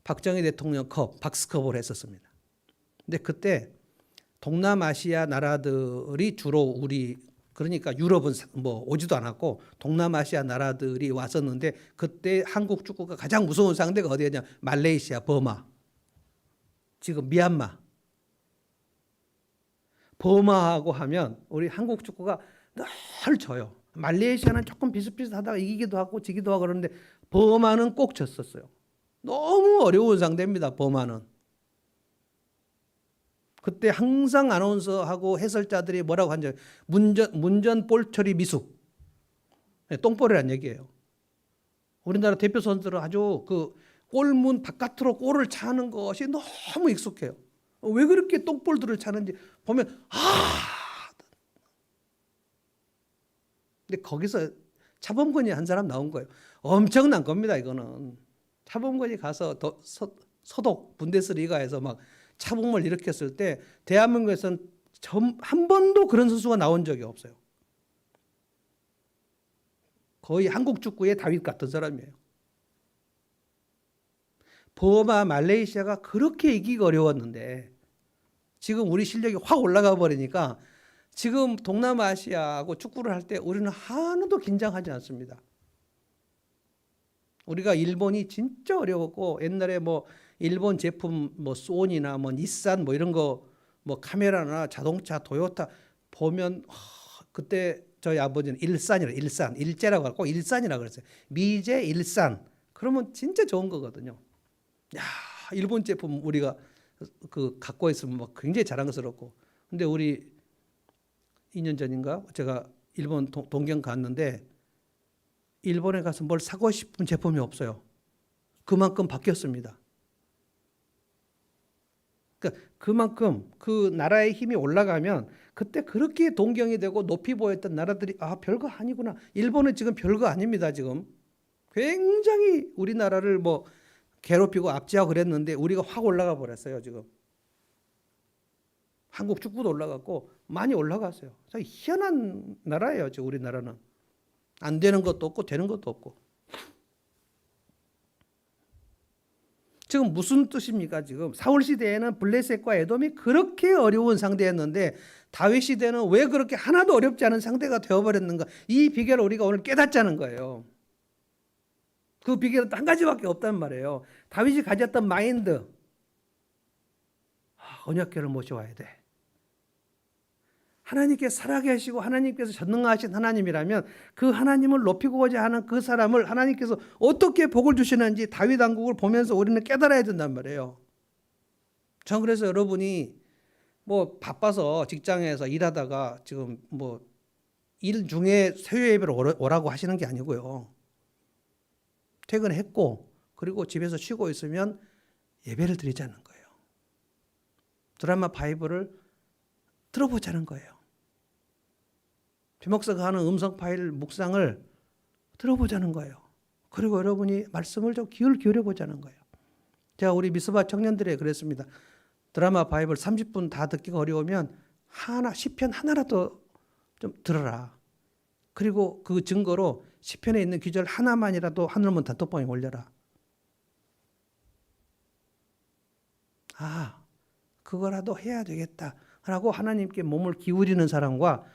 박정희 대통령 컵, 박스컵을 했었습니다. 근데 그때 동남아시아 나라들이 주로 그러니까 유럽은 뭐 오지도 않았고 동남아시아 나라들이 왔었는데, 그때 한국 축구가 가장 무서운 상대가 어디였냐? 말레이시아, 버마, 지금 미얀마. 버마하고 하면 우리 한국 축구가 늘 져요. 말레이시아는 조금 비슷비슷하다가 이기기도 하고 지기도 하고 그러는데 버마는 꼭 졌었어요. 너무 어려운 상대입니다. 버마는. 그때 항상 아나운서하고 해설자들이 뭐라고 한지, 문전 볼 처리 미숙, 똥볼이란 얘기예요. 우리나라 대표 선수들은 아주 그 골문 바깥으로 골을 차는 것이 너무 익숙해요. 왜 그렇게 똥볼들을 차는지 보면 근데 거기서 차범근이 한 사람 나온 거예요. 엄청난 겁니다. 이거는 차범근이 가서 서독 분데스리가에서 막 차범을 일으켰을 때 대한민국에서는 한 번도 그런 선수가 나온 적이 없어요. 거의 한국 축구의 다윗 같은 사람이에요. 버마, 말레이시아가 그렇게 이기기 어려웠는데 지금 우리 실력이 확 올라가 버리니까 지금 동남아시아하고 축구를 할 때 우리는 하나도 긴장하지 않습니다. 우리가 일본이 진짜 어려웠고, 옛날에 뭐 일본 제품 뭐 소니나 뭐 닛산 뭐 이런 거 뭐 카메라나 자동차 도요타 보면 그때 저희 아버지는 일제라고 하고 일산이라고 그랬어요. 미제 일산. 그러면 진짜 좋은 거거든요. 야, 일본 제품 우리가 그 갖고 있으면 막 굉장히 자랑스럽고. 근데 우리 2년 전인가 제가 일본 동경 갔는데 일본에 가서 뭘 사고 싶은 제품이 없어요. 그만큼 바뀌었습니다. 그러니까 그만큼 그 나라의 힘이 올라가면 그때 그렇게 동경이 되고 높이 보였던 나라들이 별거 아니구나. 일본은 지금 별거 아닙니다. 지금 굉장히 우리나라를 뭐 괴롭히고 압제하고 그랬는데 우리가 확 올라가 버렸어요. 지금 한국 축구도 올라갔고 많이 올라갔어요. 희한한 나라예요. 지금 우리나라는 안 되는 것도 없고 되는 것도 없고. 지금 무슨 뜻입니까? 지금 사울 시대에는 블레셋과 에돔이 그렇게 어려운 상대였는데 다윗 시대는 왜 그렇게 하나도 어렵지 않은 상대가 되어버렸는가? 이 비결을 우리가 오늘 깨닫자는 거예요. 그 비결은 한 가지밖에 없단 말이에요. 다윗이 가졌던 마인드, 언약궤를 모셔와야 돼. 하나님께 살아계시고 하나님께서 전능하신 하나님이라면 그 하나님을 높이고자 하는 그 사람을 하나님께서 어떻게 복을 주시는지 다윗 왕국을 보면서 우리는 깨달아야 된단 말이에요. 전 그래서 여러분이 뭐 바빠서 직장에서 일하다가 지금 뭐 일 중에 새벽 예배를 오라고 하시는 게 아니고요. 퇴근했고 그리고 집에서 쉬고 있으면 예배를 드리자는 거예요. 드라마 바이블을 들어보자는 거예요. 주목사가 하는 음성 파일 묵상을 들어보자는 거예요. 그리고 여러분이 말씀을 좀 기울여 보자는 거예요. 제가 우리 미스바 청년들에 그랬습니다. 드라마 바이블 30분 다 듣기가 어려우면 시편 하나라도 좀 들어라. 그리고 그 증거로 시편에 있는 귀절 하나만이라도 하늘문 단톡방에 올려라. 그거라도 해야 되겠다 라고 하나님께 몸을 기울이는 사람과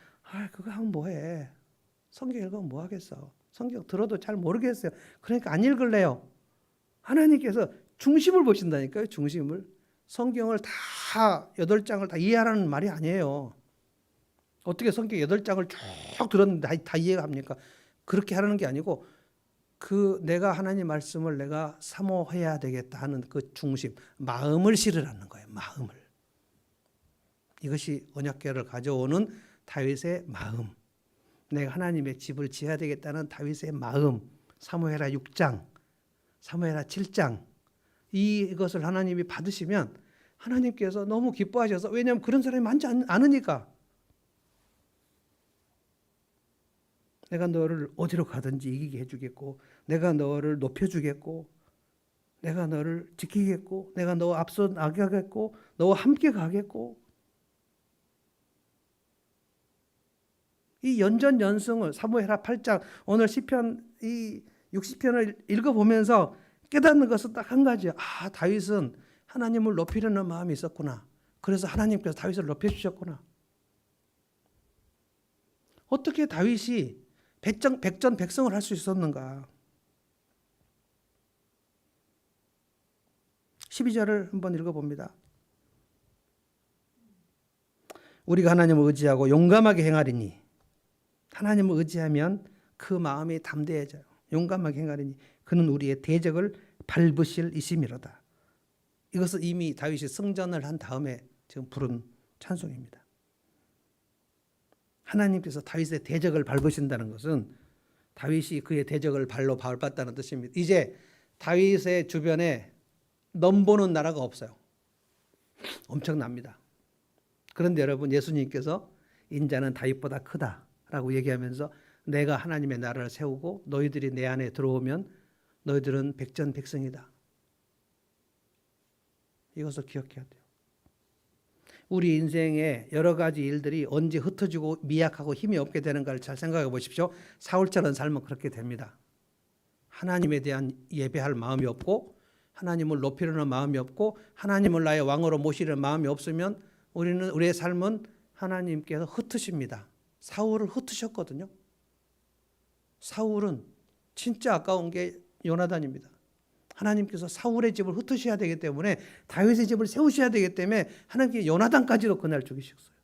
그거 하면 뭐해. 성경 읽으면 뭐 하겠어. 성경 들어도 잘 모르겠어요. 그러니까 안 읽을래요. 하나님께서 중심을 보신다니까요. 중심을. 성경을 다 8장을 다 이해하라는 말이 아니에요. 어떻게 성경 8장을 쭉 들었는데 다 이해가 합니까? 그렇게 하라는 게 아니고 내가 하나님 말씀을 내가 사모해야 되겠다 하는 그 중심, 마음을 실으라는 거예요. 마음을. 이것이 언약궤를 가져오는 다윗의 마음. 내가 하나님의 집을 지어야 되겠다는 다윗의 마음. 사무엘하 6장, 사무엘하 7장. 이것을 하나님이 받으시면 하나님께서 너무 기뻐하셔서, 왜냐하면 그런 사람이 많지 않으니까. 내가 너를 어디로 가든지 이기게 해주겠고, 내가 너를 높여주겠고, 내가 너를 지키겠고, 내가 너 앞서 나가겠고, 너와 함께 가겠고. 이 연전연승을 사무엘하 8장, 오늘 시편 이 60편을 읽어보면서 깨닫는 것은 딱 한 가지예요. 다윗은 하나님을 높이려는 마음이 있었구나. 그래서 하나님께서 다윗을 높여주셨구나. 어떻게 다윗이 백전백승을 할 수 있었는가? 12절을 한번 읽어봅니다. 우리가 하나님을 의지하고 용감하게 행하리니, 하나님을 의지하면 그 마음이 담대해져요. 용감하게 행하리니 그는 우리의 대적을 밟으실 이심이로다. 이것은 이미 다윗이 승전을 한 다음에 지금 부른 찬송입니다. 하나님께서 다윗의 대적을 밟으신다는 것은 다윗이 그의 대적을 발로 밟았다는 뜻입니다. 이제 다윗의 주변에 넘보는 나라가 없어요. 엄청납니다. 그런데 여러분, 예수님께서 인자는 다윗보다 크다라고 얘기하면서 내가 하나님의 나라를 세우고 너희들이 내 안에 들어오면 너희들은 백전백승이다. 이것을 기억해야 돼요. 우리 인생에 여러 가지 일들이 언제 흩어지고 미약하고 힘이 없게 되는가를 잘 생각해 보십시오. 사울처럼 삶은 그렇게 됩니다. 하나님에 대한 예배할 마음이 없고 하나님을 높이려는 마음이 없고 하나님을 나의 왕으로 모시려는 마음이 없으면 우리의 삶은 하나님께서 흩으십니다. 사울을 흩으셨거든요. 사울은 진짜 아까운 게 요나단입니다. 하나님께서 사울의 집을 흩으셔야 되기 때문에 다윗의 집을 세우셔야 되기 때문에 하나님께서 요나단까지도 그날 죽이셨어요.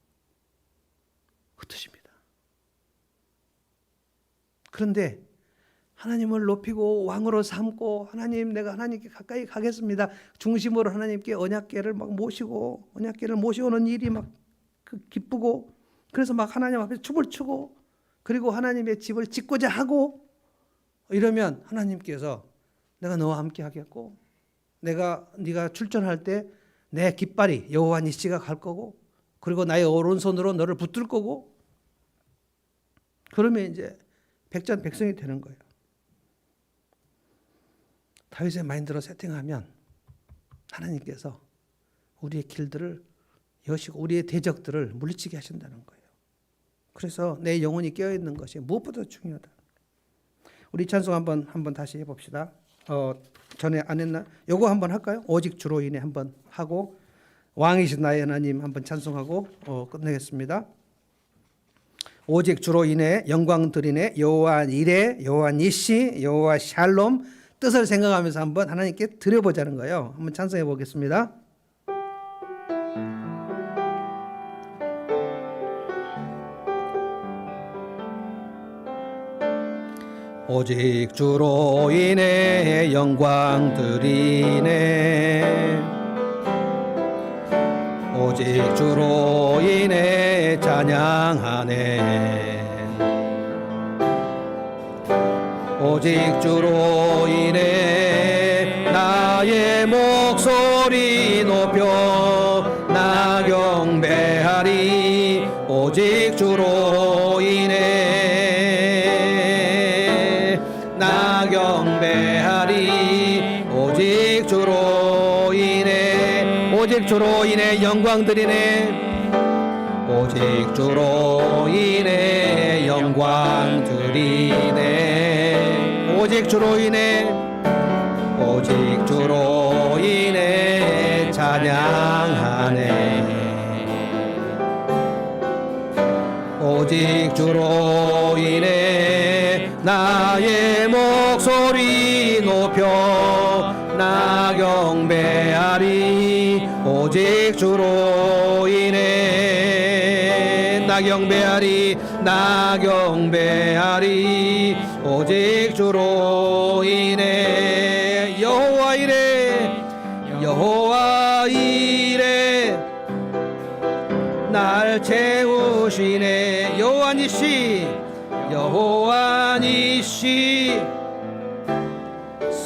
흩으십니다. 그런데 하나님을 높이고 왕으로 삼고 하나님, 내가 하나님께 가까이 가겠습니다. 중심으로 하나님께 언약궤를 막 모시고 언약궤를 모시오는 일이 막 기쁘고 그래서 막 하나님 앞에 춤을 추고 그리고 하나님의 집을 짓고자 하고 이러면 하나님께서 내가 너와 함께 하겠고 네가 출전할 때 내 깃발이 여호와 니시가 갈 거고 그리고 나의 오른손으로 너를 붙들 거고 그러면 이제 백전백승이 되는 거예요. 다윗의 마인드로 세팅하면 하나님께서 우리의 길들을 여시고 우리의 대적들을 물리치게 하신다는 거예요. 그래서 내 영혼이 깨어있는 것이 무엇보다 중요하다. 우리 찬송 한번 다시 해봅시다. 전에 안 했나? 요거 한번 할까요? 오직 주로 인해 한번 하고 왕이신 나의 하나님 한번 찬송하고 끝내겠습니다. 오직 주로 인해 영광 드리네 여호와 이레 여호와 니시 여호와 샬롬 뜻을 생각하면서 한번 하나님께 드려보자는 거예요. 한번 찬송해 보겠습니다. 오직 주로 인해 영광 드리네 오직 주로 인해 찬양하네 오직 주로 인해 나의 목소리 높여 나 경배하리 오직 주로 인해 나 경배하리 오직 주로 인해 영광 드리네 오직 주로 인해 영광 드리네 오직 주로 인해 찬양하네 오직 주로 인해 나의 목소리 높여 나 경배하리 오직 주로 인해 나 경배하리 오직 주로 인해 여호와 이레 날 채우시네 여호와 니시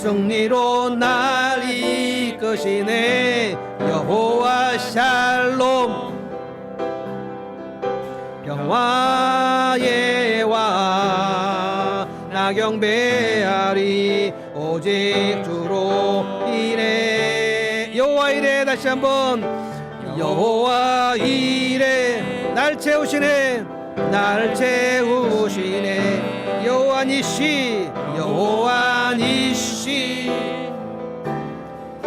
승리로 날 이끄시네 여호와 샬롬 평화의 왕 나 경배하리 오직 주로 인해 여호와 이레 다시 한번 여호와 이레 날 채우시네 여호와 니시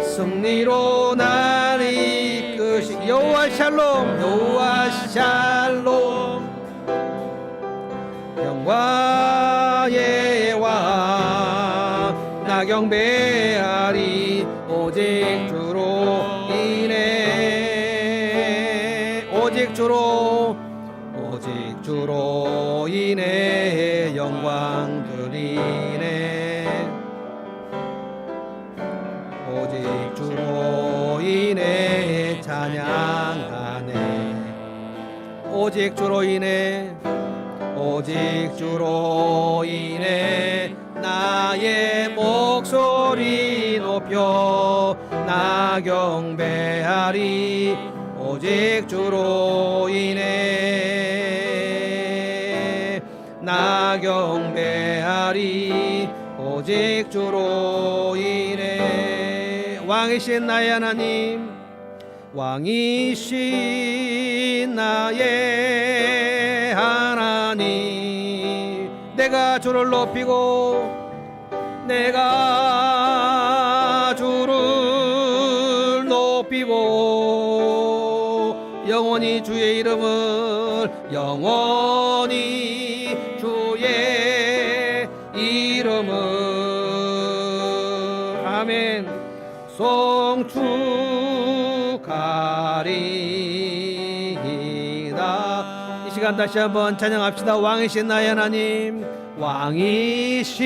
승리로 날 이끄시 여호와 샬롬 영광의 왕 나 경배하리 오직 주로 인해 영광 드리네 오직 주로 인해 찬양하네 오직 주로 인해 나의 목소리 높여 나 경배하리 오직 주로 인해 나 경배하리 오직 주로 인해 왕이신 나의 하나님 왕이신 나의 하나님 내가 주를 높이고 영원히 주의 이름을 아멘 송축하리이다. 이 시간 다시 한번 찬양합시다. 왕이신 나의 하나님 왕이신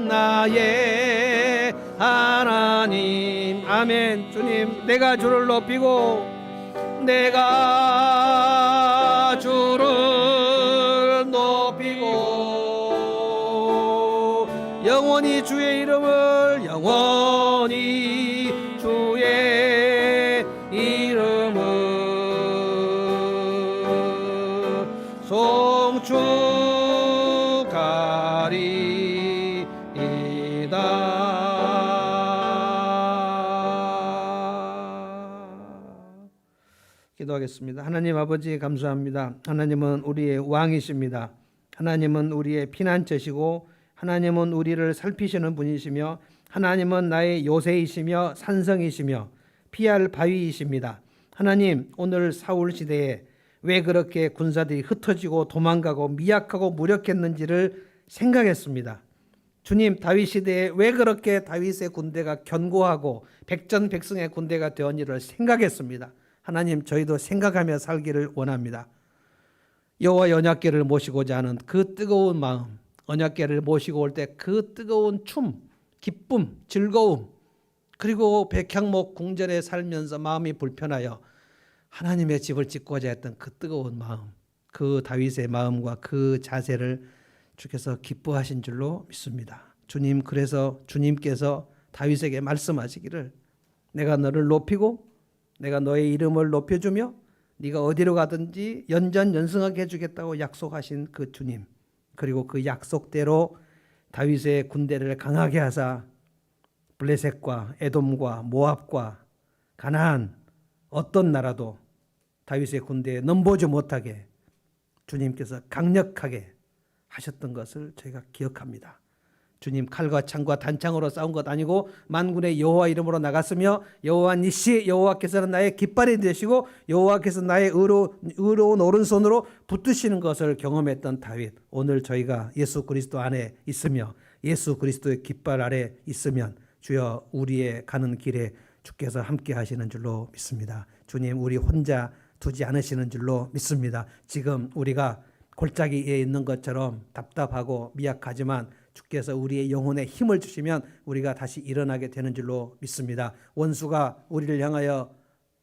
나의 하나님 아멘. 주님 내가 주를 높이고 내가 주 영원히 주의 이름을 영원히 주의 이름을 기도하겠습니다. 하나님 아버지 감사합니다. 하나님은 우리의 왕이십니다. 하나님은 우리의 피난처시고 하나님은 우리를 살피시는 분이시며 하나님은 나의 요새이시며 산성이시며 피할 바위이십니다. 하나님, 오늘 사울 시대에 왜 그렇게 군사들이 흩어지고 도망가고 미약하고 무력했는지를 생각했습니다. 주님, 다윗 시대에 왜 그렇게 다윗의 군대가 견고하고 백전백승의 군대가 되었는지를 생각했습니다. 하나님, 저희도 생각하며 살기를 원합니다. 여호와 언약궤를 모시고자 하는 그 뜨거운 마음, 언약궤를 모시고 올 때 그 뜨거운 춤, 기쁨, 즐거움, 그리고 백향목 궁전에 살면서 마음이 불편하여 하나님의 집을 짓고자 했던 그 뜨거운 마음, 그 다윗의 마음과 그 자세를 주께서 기뻐하신 줄로 믿습니다. 주님, 그래서 주님께서 다윗에게 말씀하시기를 내가 너를 높이고 내가 너의 이름을 높여주며 네가 어디로 가든지 연전연승하게 해주겠다고 약속하신 그 주님, 그리고 그 약속대로 다윗의 군대를 강하게 하사 블레셋과 에돔과 모압과 가나안 어떤 나라도 다윗의 군대에 넘보지 못하게 주님께서 강력하게 하셨던 것을 저희가 기억합니다. 주님, 칼과 창과 단창으로 싸운 것 아니고 만군의 여호와 이름으로 나갔으며 여호와 니시, 여호와께서는 나의 깃발이 되시고 여호와께서 나의 의로운 오른손으로 붙드시는 것을 경험했던 다윗, 오늘 저희가 예수 그리스도 안에 있으며 예수 그리스도의 깃발 아래 있으면 주여 우리의 가는 길에 주께서 함께 하시는 줄로 믿습니다. 주님, 우리 혼자 두지 않으시는 줄로 믿습니다. 지금 우리가 골짜기에 있는 것처럼 답답하고 미약하지만 주께서 우리의 영혼에 힘을 주시면 우리가 다시 일어나게 되는 줄로 믿습니다. 원수가 우리를 향하여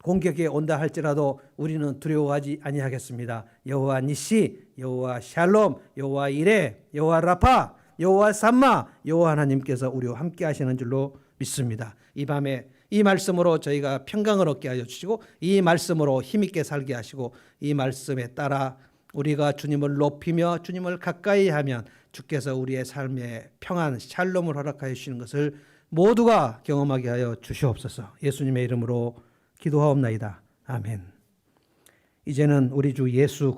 공격해 온다 할지라도 우리는 두려워하지 아니하겠습니다. 여호와 니시, 여호와 샬롬, 여호와 이레, 여호와 라파, 여호와 삼마, 여호와 하나님께서 우리와 함께 하시는 줄로 믿습니다. 이 밤에 이 말씀으로 저희가 평강을 얻게 하여 주시고 이 말씀으로 힘있게 살게 하시고 이 말씀에 따라 우리가 주님을 높이며 주님을 가까이 하면 주께서 우리의 삶에 평안, 샬롬을 허락하여 주시는 것을 모두가 경험하게 하여 주시옵소서. 예수님의 이름으로 기도하옵나이다. 아멘. 이제는 우리 주 예수